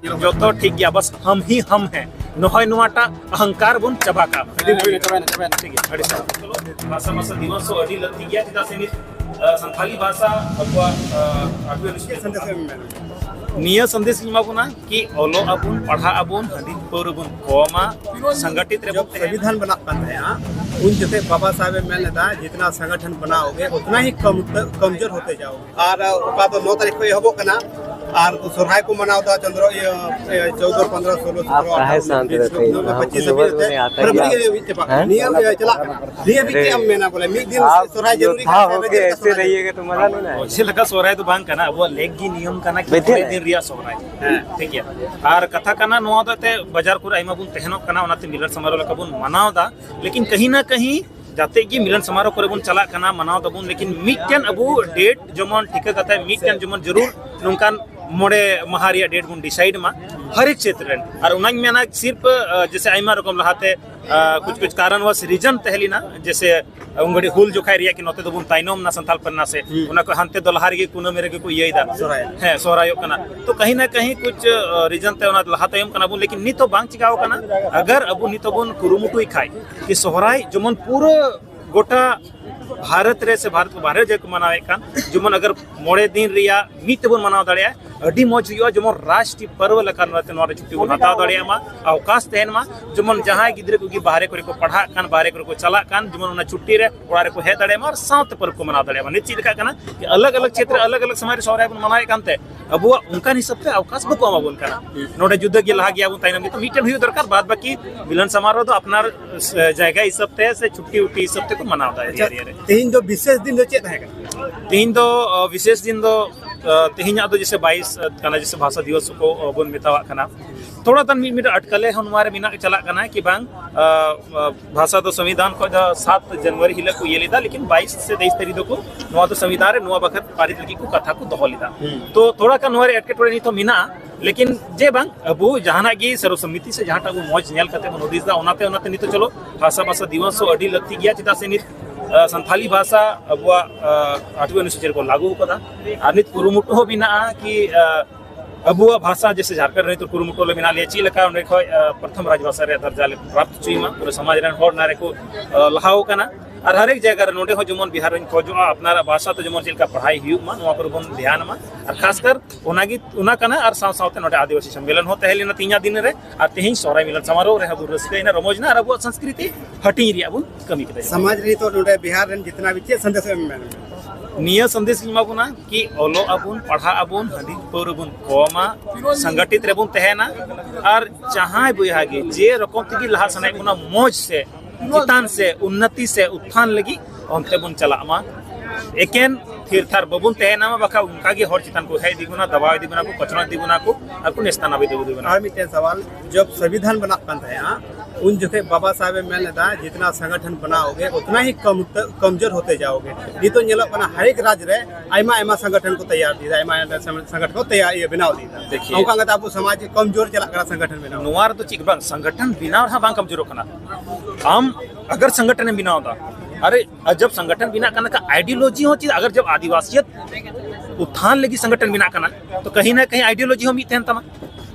जो तो ठीक गया बस हम ही हम हैं नोहय नुआटा अहंकार बुन चबा का ठीक है अड़ी साहब भाषा भाषा दिवस अड़ी लती गया चिता से संथाली भाषा अबवा निया संदेश इमाबुना कि ओलो अबुन पढ़ा अबुन हदी पौरबुन कोमा संगठित रे संविधान बना पाते हैं उन जैसे बाबा साहब में लेता जितना संगठन बनाओगे उतना ही कमजोर होते जाओगे और ओका तो 9 तारीख को ये होबो कना और सोहराय को मनाओ था चंद्र 14 15 16 आप काहे शांत रहते हैं 25 नियम चला नियम भी हम मेना बोले एक दिन सोहराय जरूरी है ऐसे रहिएगा तो मजा नहीं ना मुझे लगा सोहराय तो बांग कना वो लेगी नियम कना कि दिन रिया सोहराय ठीक है और कथा कना नोआ दते बाजार को आइमा बुन तहनो कना ओनाते मिलन समारोह लका बुन मनाओ दा लेकिन कहीं ना कहीं जाते कि मिलन समारोह करे बुन चला कना मनाओ दबुन लेकिन मिटन अबु डेट जमन ठीक कथा मिटन जमन जरूर नोंकान मोड़े महारिया डेट बुन डिसाइड मा हर एक क्षेत्र और उना मेना सिर्फ जैसे आइमा रकम लहाते कुछ कारणवश रीजन तहलीना जैसे उंगड़ी हुल जो खाई रिया कि नोते दबुन ताइनोम ना संथाल पन्ना से उना को हंते दोलहार के कुनो मेरे के को यही दा है सोहरायो कना तो कहीं ना कहीं कुछ रीजन ते उना लहातायम कना बुन लेकिन नितो बांग चिकाओ कना अगर अबु नितो बुन कुरुमुटुई खाई कि सोहराय जमन पूरा गोटा भारत रे से भारत को बाहर जे को मनावे कान जमन अगर मोड़े दिन रिया मित बन मनाव दड़िया अडी मौज हुआ जमन राष्ट्रीय पर्व लकान रते नोरे छुट्टी बन हताव दड़िया मा अवकाश तहन मा जमन जहां गिद्रे को की बाहर को पढ़ा कान बाहर को चला कान जमन उना छुट्टी रे ओड़ा रे को हे दड़िया मा साउथ पर्व को मनाव दड़िया मा निचि लका कना कि अलग अलग क्षेत्र अलग अलग समय सोहराय बन मनावे कानते अब वो उनका हिसाब से अवकाश बको मा बोल कना नोडे युद्ध के लहा गया ताइनम तो मीटन हुई दरकार बाद बाकी मिलन समारोह तो अपना जायगा हिसाब से छुट्टी उट्टी हिसाब को मनाव दा तीन जो विशेष दिन जो चेत है तीन दो विशेष दिन दो तेहिना दो जैसे 22 कना जैसे भाषा दिवस को बन मेतावा कना थोड़ा तन मिट अटकले हनुमारे मिना चला कना कि बांग भाषा तो संविधान को 7 जनवरी हिला को ये लेदा लेकिन 22 से 23 तारीख को नवा तो संविधान रे नवा बखत पारित लगी को कथा को दोहो लेदा तो थोड़ा का नवारे अटके टोड़े नहीं तो मिना लेकिन जे बांग अबु जहाना की सर्वसम्मति से जहां टागु मौज नेल कते नोदिस दा ओनाते नहीं तो चलो भाषा भाषा दिवस अडी लगती गया चिता से नित संथाली भाषा अब 8वें अनुसूची को लागू कदा और नित कुरुमुटु हो बिना कि अबुआ भाषा जैसे झारखंड रही तो कुरुमुटु ले बिना ले ची लका उन रेखो प्रथम राजभाषा रे दर्जा ले प्राप्त चुईमा पूरे समाज रे होर नारे को लहाओ कना और हर एक जगह नोडे हो जमन बिहार रे खोजो अपना भाषा तो जमन चिलका पढ़ाई हुई मा नोआ पर बन ध्यान मा और खासकर ओनागी उना कना और सावते नोडे आदिवासी सम्मेलन हो तहले न 3 दिन रे और तेही सोहराय मिलन समारोह रे हबु रसकैना रमोजना और अबु संस्कृति हटी रिया बु कमी के समाज रे तो नोडे बिहार रे जितना भी संदेश निया संदेश इमाबुना कि ओलो अबुन पढ़ा अबुन हदी पौरबुन कोमा संगठित रेबुन तहना और जहां बुयागे जे रकम तगी लहा सनाय उना मौज से चितान से उन्नति से उत्थान लगी अंते बुन चला मा एकेन फिर थार बबुन तहना मा बका उनका के हर चितान को है दिगुना दबाव दिगुना को कचरा दिगुना को और को नेस्ताना भी दिगुना और मिटे सवाल जब संविधान बना पाता है उन जगह बाबा साहब में लेता जितना संगठन बनाओगे उतना ही कमजोर होते जाओगे ये तो नेलो कना हर एक राज्य रे आइमा आइमा संगठन को तैयार दी आइमा संगठन को तैयार ये बनाओ दी देखिए ओका गता आपको समाज कमजोर चला करा संगठन बनाओ नोवार तो चिक बांग संगठन बिना और बांग कमजोर कना हम अगर संगठन बिना होता अरे जब संगठन बिना करना का आइडियोलॉजी हो चीज अगर जब आदिवासियत उत्थान लगी संगठन बिना करना तो कहीं ना कहीं आइडियोलॉजी हम इतने तना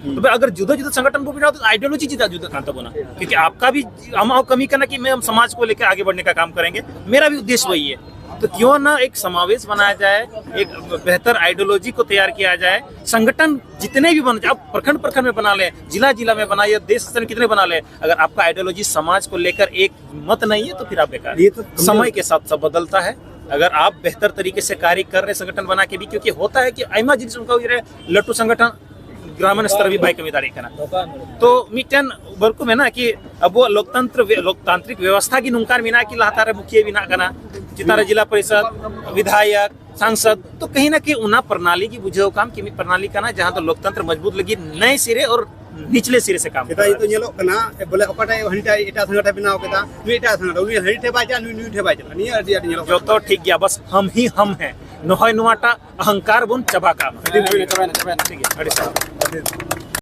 तो अगर जुदा जुदा संगठन को बिना तो आइडियोलॉजी जुदा जुदा कांता बना क्योंकि आपका भी हम कमी करना कि मैं हम समाज को लेकर आगे बढ़ने का काम करेंगे मेरा भी उद्देश्य वही है तो क्यों ना एक समावेश बनाया जाए एक बेहतर आइडियोलॉजी को तैयार किया जाए संगठन जितने भी बन जाए आप प्रखंड में बना ले जिला में बनाइए देश स्तर में कितने बना ले अगर आपका आइडियोलॉजी समाज को लेकर एक मत नहीं है तो फिर आप बेकार ये तो समय के साथ सब बदलता है अगर आप बेहतर तरीके से कार्य कर रहे संगठन बना के भी क्योंकि होता है कि आइमा जिस उनका लट्टू संगठन ग्रामीण स्तर भी बाइक दाड़ी करना तो मिटन बरकू में ना कि अब वो लोकतांत्रिक व्यवस्था की नुनकार बिना कि लहातारे मुखिया बिना करना चितारे जिला परिषद विधायक सांसद तो कहीं ना कहीं उना प्रणाली की बुझे काम कि प्रणाली करना जहाँ तो लोकतंत्र मजबूत लगी नए सिरे और निचले सिरे से काम ये तो नेलो कना बोले ओकाटा हनिटा एटा संगठन बिना केदा नुईटा संगठन उनी हनिटे बाजा नुईटे बाजा नि अडी अडी नेलो जो तो ठीक गया बस हम ही हम हैं नोहय नुआटा अहंकार बुन चबा का ठीक है अड़ी साहब